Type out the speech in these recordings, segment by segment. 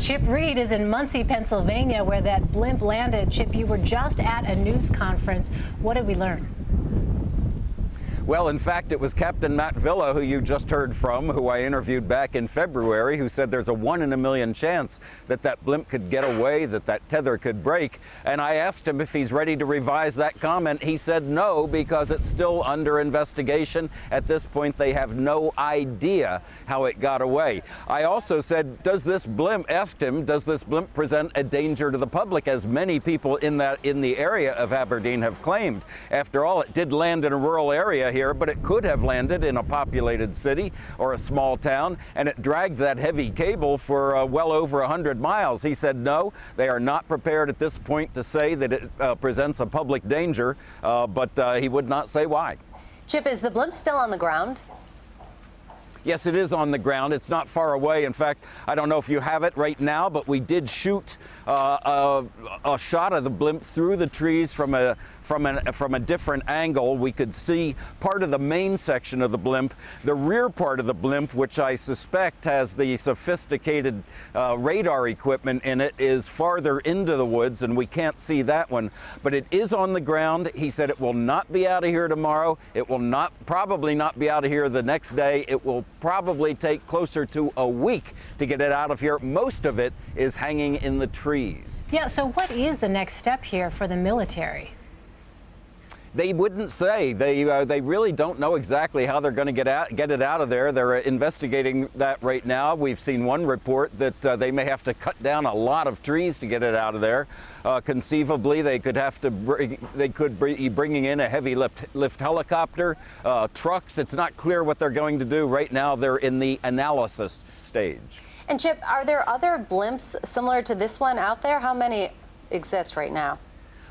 Chip Reid is in Muncie, Pennsylvania, where that blimp landed. Chip, you were just at a news conference. What did we learn? Well, in fact, it was Captain Matt Villa, who you just heard from, who I interviewed back in February, who said there's a 1 in a million chance that that blimp could get away, that that tether could break. And I asked him if he's ready to revise that comment. He said no, because it's still under investigation. At this point, they have no idea how it got away. I also said, asked him, does this blimp present a danger to the public, as many people in the area of Aberdeen have claimed? After all, it did land in a rural area here, but it could have landed in a populated city or a small town, and it dragged that heavy cable for well over 100 miles. He said no, they are not prepared at this point to say that it presents a public danger, but he would not say why. Chip, is the blimp still on the ground? Yes, it is on the ground. It's not far away. In fact, I don't know if you have it right now, but we did shoot a shot of the blimp through the trees from a different angle. We could see part of the main section of the blimp. The rear part of the blimp, which I suspect has the sophisticated radar equipment in it, is farther into the woods, and we can't see that one. But it is on the ground. He said it will not be out of here tomorrow. It will probably not be out of here the next day. It will probably take closer to a week to get it out of here. Most of it is hanging in the trees. Yeah, so what is the next step here for the military? They wouldn't say. They really don't know exactly how they're going to get it out of there. They're investigating that right now. We've seen one report that they may have to cut down a lot of trees to get it out of there. Conceivably, they could be bringing in a heavy lift helicopter, trucks. It's not clear what they're going to do right now. They're in the analysis stage. And Chip, are there other blimps similar to this one out there? How many exist right now?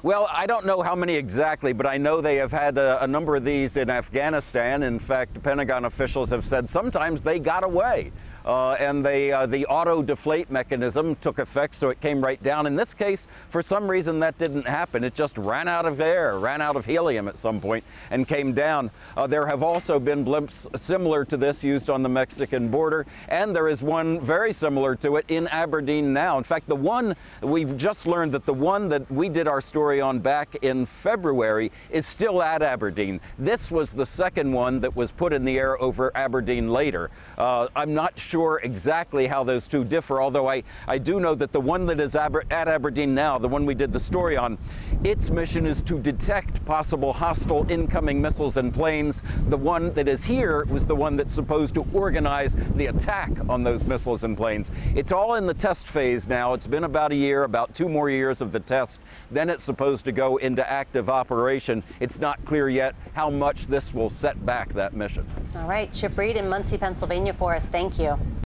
Well, I don't know how many exactly, but I know they have had a number of these in Afghanistan. In fact, Pentagon officials have said sometimes they got away. And the auto-deflate mechanism took effect, so it came right down. In this case, for some reason, that didn't happen. It just ran out of air, ran out of helium at some point, and came down. There have also been blimps similar to this used on the Mexican border, and there is one very similar to it in Aberdeen now. In fact, the one we've just learned that the one that we did our story on back in February is still at Aberdeen. This was the second one that was put in the air over Aberdeen later. I'm not sure exactly how those two differ, although I do know that the one that is at Aberdeen now, the one we did the story on, its mission is to detect possible hostile incoming missiles and planes. The one that is here was the one that's supposed to organize the attack on those missiles and planes. It's all in the test phase now. It's been about a year, about 2 more years of the test. Then it's supposed to go into active operation. It's not clear yet how much this will set back that mission. All right, Chip Reid in Muncie, Pennsylvania for us. Thank you.